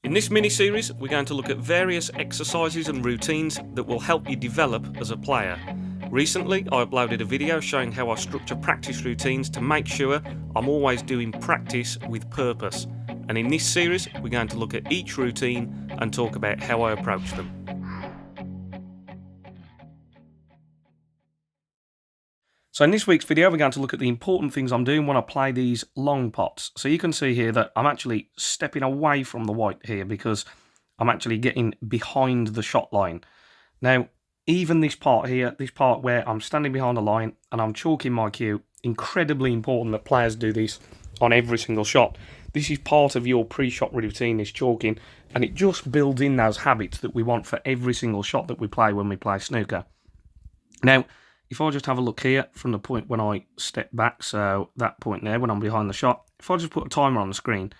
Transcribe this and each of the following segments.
In this mini-series, we're going to look at various exercises and routines that will help you develop as a player. Recently, I uploaded a video showing how I structure practice routines to make sure I'm always doing practice with purpose. And in this series, we're going to look at each routine and talk about how I approach them. So in this week's video, we're going to look at the important things I'm doing when I play these long pots. So you can see here that I'm actually stepping away from the white here because I'm actually getting behind the shot line. Now, even this part here, this part where I'm standing behind the line and I'm chalking my cue, incredibly important that players do this on every single shot. This is part of your pre-shot routine, is chalking, and it just builds in those habits that we want for every single shot that we play when we play snooker. Now, if I just have a look here from the point when I step back, so that point there when I'm behind the shot, if I just put a timer on the screen,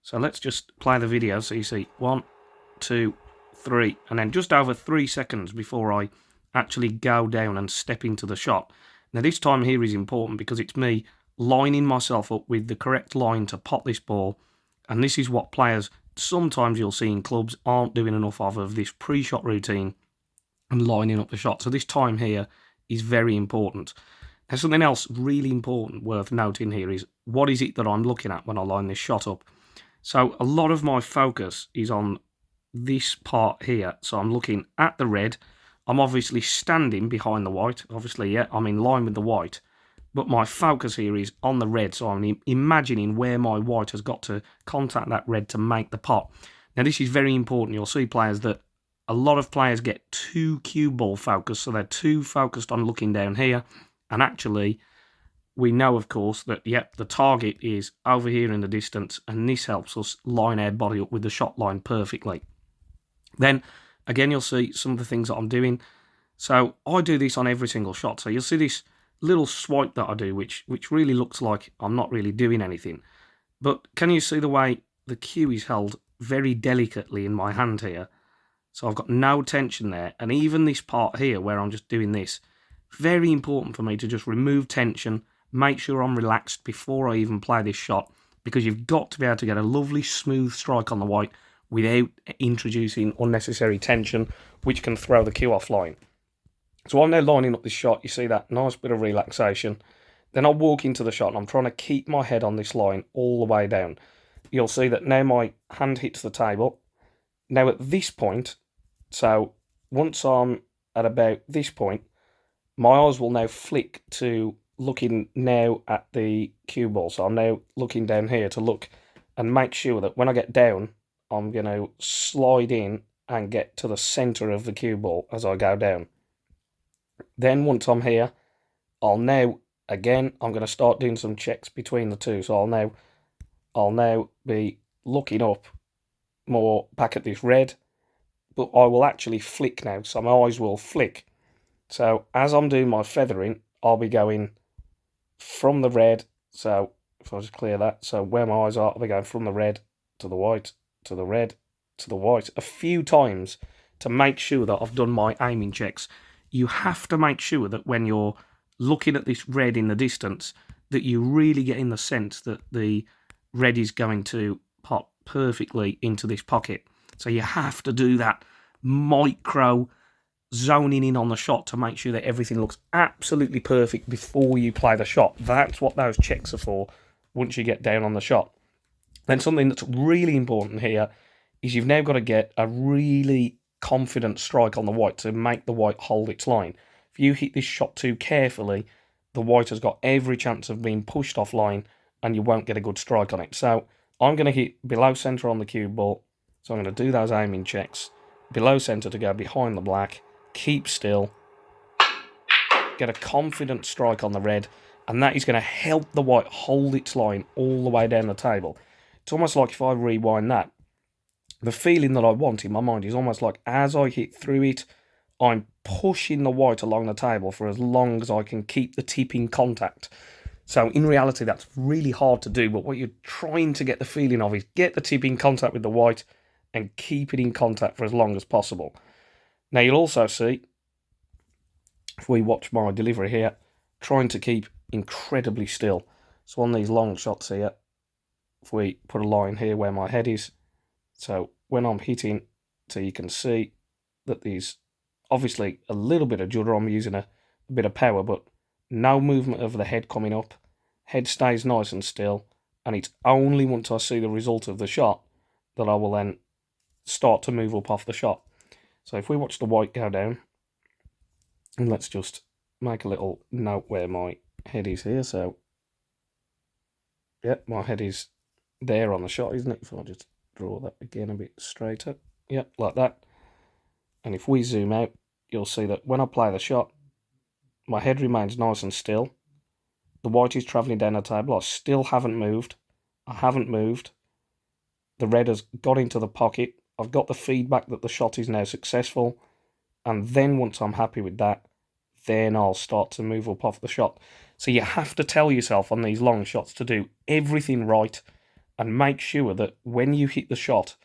so let's just play the video so you see 1, 2, 3, and then just over 3 seconds before I actually go down and step into the shot. Now this time here is important because it's me lining myself up with the correct line to pot this ball, and this is what players sometimes you'll see in clubs aren't doing enough of this pre-shot routine and lining up the shot. So this time here is very important. Now something else really important worth noting here is what is it that I'm looking at when I line this shot up. So a lot of my focus is on this part here. So I'm looking at the red. I'm obviously standing behind the white. Obviously, yeah, I'm in line with the white. But my focus here is on the red. So I'm imagining where my white has got to contact that red to make the pot. Now this is very important. You'll see players that a lot of players get too cue ball focused, so they're too focused on looking down here. And actually, we know, of course, that, yep, the target is over here in the distance, and this helps us line our body up with the shot line perfectly. Then, again, you'll see some of the things that I'm doing. So I do this on every single shot. So you'll see this little swipe that I do, which really looks like I'm not really doing anything. But can you see the way the cue is held very delicately in my hand here? So I've got no tension there, and even this part here where I'm just doing this, very important for me to just remove tension, make sure I'm relaxed before I even play this shot, because you've got to be able to get a lovely smooth strike on the white without introducing unnecessary tension, which can throw the cue offline. So I'm now lining up this shot. You see that nice bit of relaxation. Then I'll walk into the shot, and I'm trying to keep my head on this line all the way down. You'll see that now my hand hits the table. Now at this point, so once I'm at about this point, my eyes will now flick to looking now at the cue ball. So I'm now looking down here to look and make sure that when I get down, I'm going to slide in and get to the centre of the cue ball as I go down. Then once I'm here, I'm going to start doing some checks between the two. So I'll now be looking up more back at this red, but I will actually flick now, so my eyes will flick. So as I'm doing my feathering, I'll be going from the red, so if I just clear that, so where my eyes are, I'll be going from the red to the white, to the red, to the white, a few times to make sure that I've done my aiming checks. You have to make sure that when you're looking at this red in the distance, that you really get in the sense that the red is going to pop perfectly into this pocket. So you have to do that micro zoning in on the shot to make sure that everything looks absolutely perfect before you play the shot. That's what those checks are for once you get down on the shot. Then something that's really important here is you've now got to get a really confident strike on the white to make the white hold its line. If you hit this shot too carefully, the white has got every chance of being pushed offline and you won't get a good strike on it. So I'm going to hit below centre on the cue ball. So I'm going to do those aiming checks. Below centre to go behind the black. Keep still. Get a confident strike on the red. And that is going to help the white hold its line all the way down the table. It's almost like if I rewind that, the feeling that I want in my mind is almost like as I hit through it, I'm pushing the white along the table for as long as I can keep the tip in contact. So in reality, that's really hard to do, but what you're trying to get the feeling of is get the tip in contact with the white and keep it in contact for as long as possible. Now you'll also see, if we watch my delivery here, trying to keep incredibly still. So on these long shots here, if we put a line here where my head is, so when I'm hitting, so you can see that there's obviously a little bit of judder. I'm using a bit of power, but no movement of the head coming up. Head stays nice and still, and it's only once I see the result of the shot that I will then start to move up off the shot. So if we watch the white go down, and let's just make a little note where my head is here. So, yeah, my head is there on the shot, isn't it? If I just draw that again a bit straighter. Yeah, like that. And if we zoom out, you'll see that when I play the shot, my head remains nice and still. The white is travelling down the table. I still haven't moved. I haven't moved. The red has got into the pocket. I've got the feedback that the shot is now successful. And then once I'm happy with that, then I'll start to move up off the shot. So you have to tell yourself on these long shots to do everything right and make sure that when you hit the shot,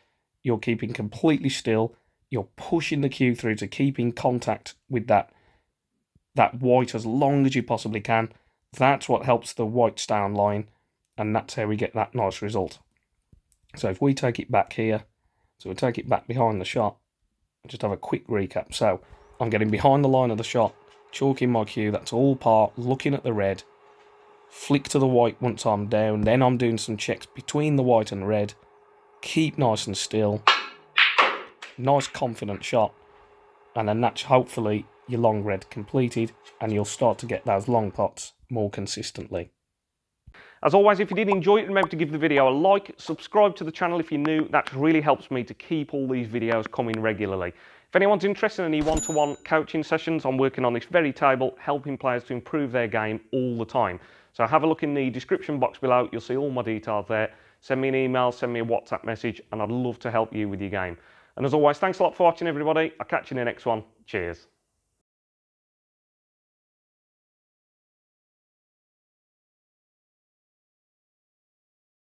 you're keeping completely still. You're pushing the cue through to keep in contact with that white as long as you possibly can. That's what helps the white stay on line, and that's how we get that nice result. So if we take it back here, so we'll take it back behind the shot, just have a quick recap. So I'm getting behind the line of the shot, chalking my cue, that's all part, looking at the red, flick to the white once I'm down, then I'm doing some checks between the white and red, keep nice and still, nice confident shot, and then that's hopefully your long red completed, and you'll start to get those long pots more consistently. As always, if you did enjoy it, remember to give the video a like, subscribe to the channel if you're new. That really helps me to keep all these videos coming regularly. If anyone's interested in any one-to-one coaching sessions, I'm working on this very table, helping players to improve their game all the time. So have a look in the description box below, you'll see all my details there. Send me an email, send me a WhatsApp message, and I'd love to help you with your game. And as always, thanks a lot for watching, everybody. I'll catch you in the next one. Cheers.